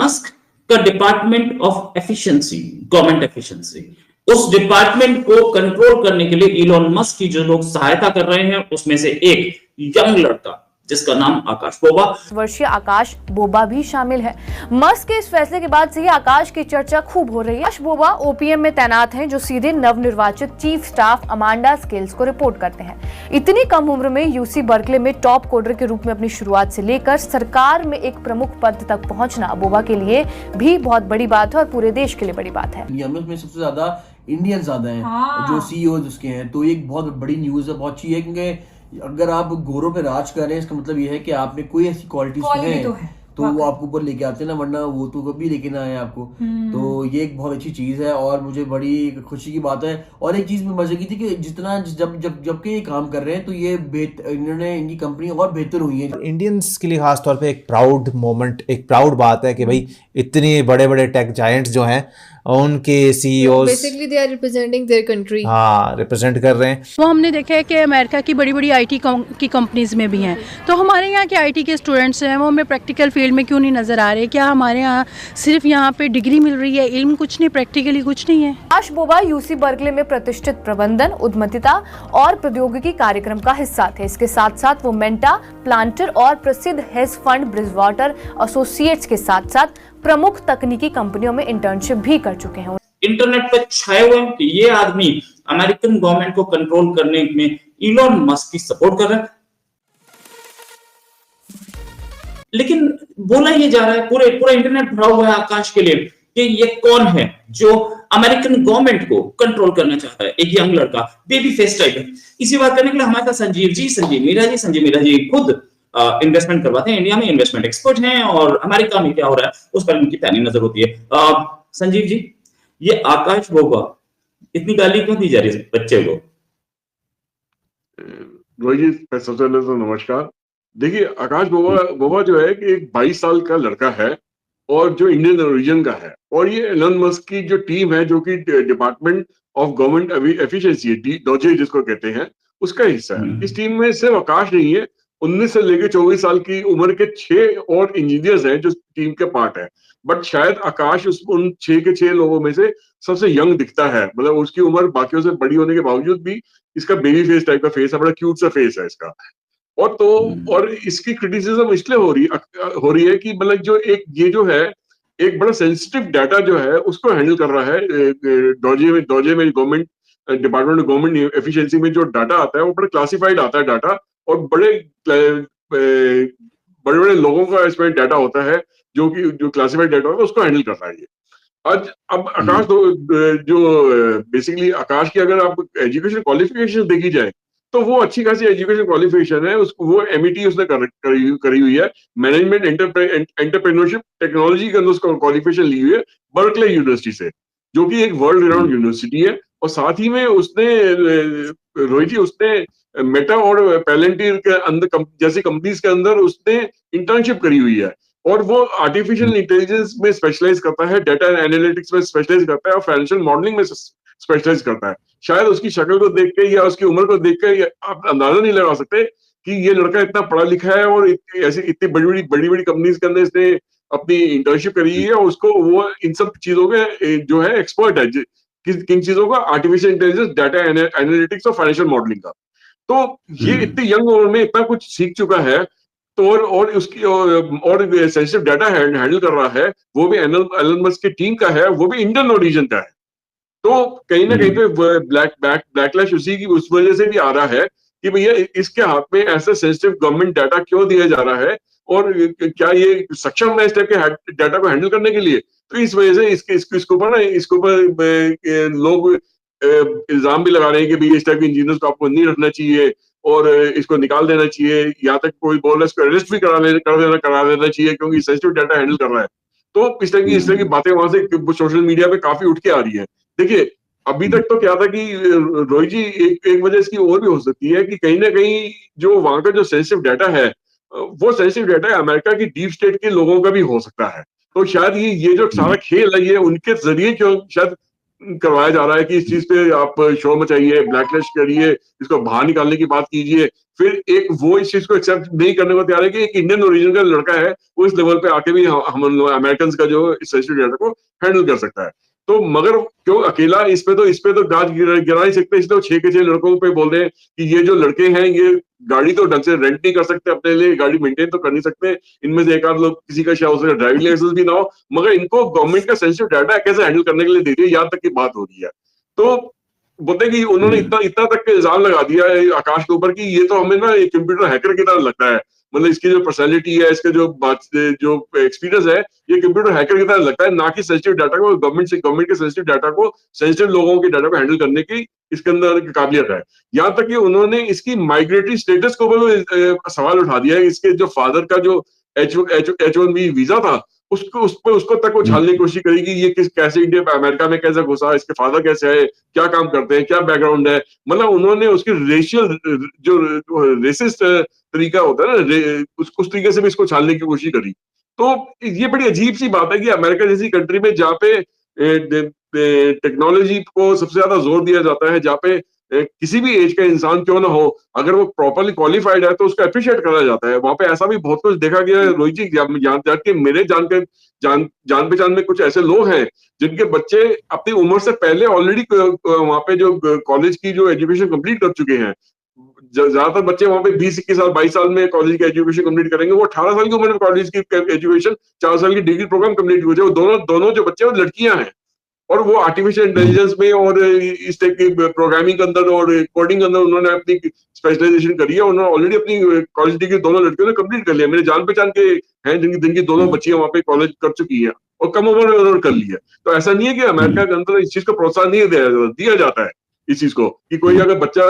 Musk का department of efficiency, government efficiency, उस department को कंट्रोल करने के लिए इलॉन मस्क की जो लोग सहायता कर रहे हैं उसमें से एक यंग लड़का जिसका नाम आकाश बोबा, वर्षीय आकाश बोबा भी शामिल है। मस्क के इस फैसले के बाद से ही आकाश की चर्चा खूब हो रही है। आकाश बोबा ओपीएम में तैनात हैं, जो सीधे नवनिर्वाचित चीफ स्टाफ अमांडा स्किल्स को रिपोर्ट करते हैं। इतनी कम उम्र में यूसी बर्कले में टॉप कोडर के रूप में अपनी शुरुआत से लेकर सरकार में एक प्रमुख पद तक पहुंचना बोबा के लिए भी बहुत बड़ी बात है और पूरे देश के लिए बड़ी बात है। में सबसे ज्यादा इंडियन ज्यादा हैं जो सीईओ उसके हैं, तो एक बहुत बड़ी न्यूज है, बहुत अच्छी है, क्योंकि अगर आप गोरों पे राज कर रहे हैं इसका मतलब ये है कि आप में कोई ऐसी क्वालिटीज तो वो आपको ऊपर लेके आते हैं ना, वरना वो तो कभी लेके ना आए आपको। तो ये एक बहुत अच्छी चीज है और मुझे बड़ी खुशी की बात है। और एक चीज में मजे की थी कि जितना जबकि ये काम कर रहे हैं तो ये इन्होंने इनकी कंपनी और बेहतर हुई है। इंडियंस के लिए खासतौर पे एक प्राउड मोमेंट, एक प्राउड बात है कि भाई इतने बड़े बड़े टेक जायंट्स जो हैं उनके CEOs basically they are representing their country, represent कर रहे हैं। वो हमने देखा है कि अमेरिका की बड़ी बड़ी आईटी की कंपनीज में भी हैं, तो हमारे यहाँ के आईटी के स्टूडेंट्स हैं वो हमें प्रैक्टिकल फील्ड में क्यों नहीं नजर आ रहे? क्या हमारे यहाँ सिर्फ यहाँ पे डिग्री मिल रही है, इल्म कुछ नहीं, प्रैक्टिकली कुछ नहीं है? आकाश बोबा यूसी बर्कले में प्रतिष्ठित प्रबंधन, उद्यमिता और प्रौद्योगिकी कार्यक्रम का हिस्सा थे। इसके साथ साथ वो मेंटा, प्लांटर और प्रसिद्ध हेज फंड ब्रिजवाटर एसोसिएट्स के साथ साथ प्रमुख तकनीकी कंपनियों में इंटर्नशिप भी कर चुके हैं। इंटरनेट पर छाए हुए हैं कि ये आदमी अमेरिकन गवर्नमेंट को कंट्रोल करने में इलॉन मस्क की सपोर्ट कर रहा है, लेकिन बोला ये जा रहा है, पूरा इंटरनेट भरा हुआ है आकाश के लिए कि ये कौन है जो अमेरिकन गवर्नमेंट को कंट्रोल करना चाहता है। एक यंग लड़का, बेबी फेस टाइप है। इसी बात करने के लिए हमारे साथ संजीव मीरा जी खुद इन्वेस्टमेंट करवाते हैं, इंडिया में इन्वेस्टमेंट एक्सपर्ट हैं और अमेरिका में क्या हो रहा है उस पर उनकी पैनी नजर होती है। संजीव जी, ये आकाश बोबा इतनी गाली क्यों दी जा रही है बच्चे को? रोहित जी, सबसे पहले तो नमस्कार। देखिए, आकाश बोबा जो है कि एक 22 साल का लड़का है और जो इंडियन ओरिजिन का है, और ये एलन मस्क की जो टीम है जो कि department of government efficiency Doge जिसको कहते हैं, उसका हिस्सा है। इस टीम में सिर्फ आकाश नहीं है, 19 से लेकर 24 साल की उम्र के 6 और इंजीनियर्स हैं जो टीम के पार्ट है। बट शायद आकाश उन 6 के 6 लोगों में से सबसे यंग दिखता है, मतलब उसकी उम्र बाकियों से बड़ी होने के बावजूद भी इसका बेबी फेस टाइप का फेस है, बड़ा क्यूट सा फेस है इसका। और इसकी क्रिटिसिज्म इसलिए हो रही है कि मतलब जो एक बड़ा सेंसिटिव डाटा जो है उसको हैंडल कर रहा है डॉजे में government department of government efficiency में जो डाटा आता है वो बड़ा क्लासिफाइड आता है डाटा, और बड़े लोगों का इसमें डाटा होता है जो क्लासिफाइड डाटा होता है उसको हैंडल कर रहा है ये। अब आकाश जो बेसिकली आकाश की अगर आप एजुकेशन क्वालिफिकेशन देखी जाए तो वो अच्छी खासी एजुकेशन क्वालिफिकेशन है, उसको वो एमईटी उसने करी हुई है, मैनेजमेंट एंटरप्रेन्योरशिप टेक्नोलॉजी के अंदर उसको क्वालिफिकेशन ली हुई है बर्कले यूनिवर्सिटी से, जो कि एक वर्ल्ड रिनाउंड यूनिवर्सिटी है। और साथ ही में उसने रोहित जी उसने मेटा और पैलेंटियर के अंदर जैसी कंपनीज के अंदर उसने इंटर्नशिप करी हुई है, और वो आर्टिफिशियल इंटेलिजेंस में स्पेशलाइज करता है, डाटा एनालिटिक्स में स्पेशलाइज करता है और फाइनेंशियल मॉडलिंग में स्पेशलाइज करता है। शायद उसकी शक्ल को देख के या उसकी उम्र को देख के आप अंदाजा नहीं लगा सकते कि ये लड़का इतना पढ़ा लिखा है और इतनी बड़ी बड़ी कंपनीज के अंदर इसने अपनी इंटर्नशिप करी है, और उसको वो इन सब चीजों के जो है एक्सपर्ट है, किन चीजों का, आर्टिफिशियल इंटेलिजेंस, डाटा एनालिटिक्स और फाइनेंशियल मॉडलिंग का। तो ये इतनी यंग उम्र में इतना कुछ सीख चुका है, तो और उसकी और सेंसिटिव डाटा हैंडल कर रहा है, वो भी एलन मस्क की टीम का है, वो भी इंडियन ओरिजिन का है। तो कहीं ना कहीं पे बैकलैश उस वजह से भी आ रहा है कि भैया इसके हाथ में ऐसा सेंसिटिव गवर्नमेंट डाटा क्यों दिया जा रहा है, और क्या ये सक्षम है इस टाइप के डाटा को हैंडल करने के लिए। तो इस वजह से इसके ऊपर लोग इल्जाम भी लगा रहे हैं कि भैया इस टाइप के इंजीनियर्स को आपको नहीं रखना चाहिए और इसको निकाल देना चाहिए, या तक कोई बोल रहा है इसको अरेस्ट भी करा देना चाहिए क्योंकि सेंसिटिव डाटा हैंडल कर रहा है। तो इस तरह की बातें वहां से सोशल मीडिया पे काफी उठ के आ रही है। देखिए, अभी तक तो क्या था कि रोहित जी एक वजह इसकी और भी हो सकती है कि कहीं ना कहीं जो वहां का जो सेंसिटिव डाटा है वो सेंसिटिव डाटा अमेरिका की डीप स्टेट के लोगों का भी हो सकता है। तो शायद ये जो सारा खेल है ये उनके जरिए क्यों शायद करवाया जा रहा है कि इस चीज पे आप शोर मचाइए, ब्लैकलिस्ट करिए, इसको बाहर निकालने की बात कीजिए, फिर एक वो इस चीज को एक्सेप्ट नहीं करने को तैयार है कि एक इंडियन ओरिजिन का लड़का है, वो इस लेवल पे आके भी हम अमेरिकन का जो सेंसिटिव डाटा को हैंडल कर सकता है। तो मगर क्यों अकेला इस पे तो गाज गिरा नहीं सकते, इसलिए 6 के 6 लड़कों पे बोल रहे हैं कि ये जो लड़के हैं ये गाड़ी तो ढंग से रेंट नहीं कर सकते, अपने लिए गाड़ी मेंटेन तो कर नहीं सकते, इनमें से एक आध लोग किसी का शायद उसका ड्राइविंग लाइसेंस भी ना हो, मगर इनको गवर्नमेंट का सेंसिटिव डाटा कैसे हैंडल करने के लिए दे दिया, यहाँ तक की बात हो रही है। तो बोलते हैं कि उन्होंने इतना इतना तक के इल्जाम लगा दिया है आकाश के ऊपर कि ये तो हमें ना एक कंप्यूटर हैकर की तरह लगता है, मतलब इसकी जो पर्सनैलिटी है, इसका जो एक्सपीरियंस है, ये कंप्यूटर हैकर की तरह लगता है, ना कि सेंसिटिव डाटा को गवर्नमेंट के सेंसिटिव डाटा को, सेंसिटिव लोगों के डाटा को हैंडल करने की इसके अंदर काबिलियत है। यहाँ तक कि उन्होंने इसकी माइग्रेटरी स्टेटस को भी सवाल उठा दिया है। इसके जो फादर का जो H1B वीजा था, उसको तक वो छानने की कोशिश करेगी, ये कैसे इंडिया अमेरिका में कैसे घुसा, इसके फादर कैसे है, क्या काम करते हैं, क्या बैकग्राउंड है, मतलब उन्होंने उसकी रेशियल जो रेसिस्ट तरीका होता है ना, उस तरीके से भी इसको छानने की कोशिश करी। तो ये बड़ी अजीब सी बात है कि अमेरिका जैसी कंट्री में जहाँ पे टेक्नोलॉजी को सबसे ज्यादा जोर दिया जाता है, जहाँ पे किसी भी एज का इंसान क्यों ना हो, अगर वो प्रॉपरली क्वालिफाइड है तो उसको अप्रिशिएट करा जाता है। वहां पे ऐसा भी बहुत कुछ देखा गया है रोहित जी, जान मेरे जान पहचान में कुछ ऐसे लोग हैं जिनके बच्चे अपनी उम्र से पहले ऑलरेडी वहां पे जो कॉलेज की जो एजुकेशन कंप्लीट कर चुके हैं। ज्यादातर बच्चे वहां पे 20-21 साल 22 साल में कॉलेज की एजुकेशन कंप्लीट करेंगे, वो 18 साल की उम्र में कॉलेज की एजुकेशन 4 साल की डिग्री प्रोग्राम कंप्लीट हो जाए। दोनों जो बच्चे हैं वो लड़कियां हैं, और वो आर्टिफिशियल इंटेलिजेंस में और इस टाइप की प्रोग्रामिंग के अंदर और कोडिंग के अंदर उन्होंने अपनी स्पेशलाइजेशन करी है। उन्होंने ऑलरेडी अपनी कॉलेज डिग्री दोनों लड़कियों ने कंप्लीट कर लिया। मेरे जान पहचान के हैं जिनकी दोनों बच्चियां वहां पे कॉलेज कर चुकी हैं और कम उम्र में उन्होंने कर लिया। तो ऐसा नहीं है कि अमेरिका के अंदर इस चीज को प्रोत्साहन नहीं दिया जाता है इस चीज को, कि कोई अगर बच्चा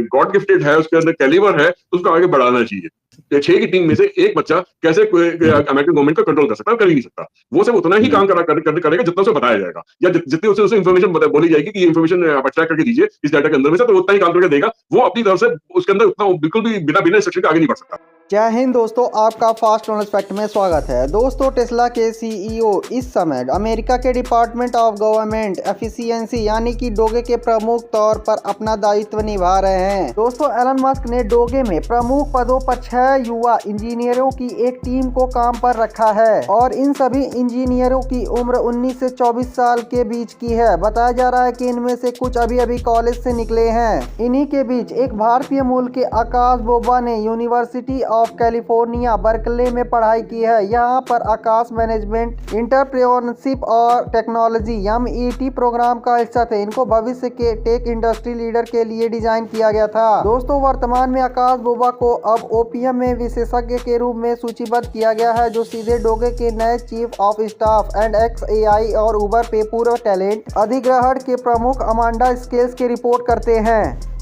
गॉड गिफ्टेड है, उसके अंदर कैलिबर है, तो उसको आगे बढ़ाना चाहिए। 6 की टीम में से एक बच्चा कैसे अमेरिकन गवर्नमेंट को कंट्रोल कर सकता है, कर ही नहीं सकता। वो सिर्फ उतना ही काम करेगा जितना उसे बताया जाएगा, या जितनी उसे इन्फॉर्मेशन बोली जाएगी कि ये इन्फॉर्मेशन आप एक्सट्रैक्ट करके दीजिए इस डाटा के अंदर में से, तो उतना ही काम करके देगा। वो अपनी तरफ से उसके अंदर उतना बिल्कुल भी बिना इंस्ट्रक्शन के आगे नहीं बढ़ सकता। जय हिंद दोस्तों, आपका फास्ट नॉलेज फैक्ट में स्वागत है। दोस्तों, टेस्ला के सीईओ इस समय अमेरिका के डिपार्टमेंट ऑफ गवर्नमेंट एफिशिएंसी यानी कि डोगे के प्रमुख तौर पर अपना दायित्व निभा रहे हैं। दोस्तों, एलन मस्क ने डोगे में प्रमुख पदों पर 6 युवा इंजीनियरों की एक टीम को काम पर रखा है और इन सभी इंजीनियरों की उम्र 19 से 24 साल के बीच की है। बताया जा रहा है कि इनमें से कुछ अभी कॉलेज से निकले हैं। इन्हीं के बीच एक भारतीय मूल के आकाश बोबा ने यूनिवर्सिटी ऑफ कैलिफोर्निया बर्कले में पढ़ाई की है। यहाँ पर आकाश मैनेजमेंट, एंटरप्रेन्योरशिप और टेक्नोलॉजी MET प्रोग्राम का हिस्सा थे। इनको भविष्य के टेक इंडस्ट्री लीडर के लिए डिजाइन किया गया था। दोस्तों, वर्तमान में आकाश बोबा को अब OPM में विशेषज्ञ के रूप में सूचीबद्ध किया गया है, जो सीधे डोगे के नए chief of staff and XAI और उबर पे पूर्व टैलेंट अधिग्रहण के प्रमुख अमांडा स्केल्स की रिपोर्ट करते हैं।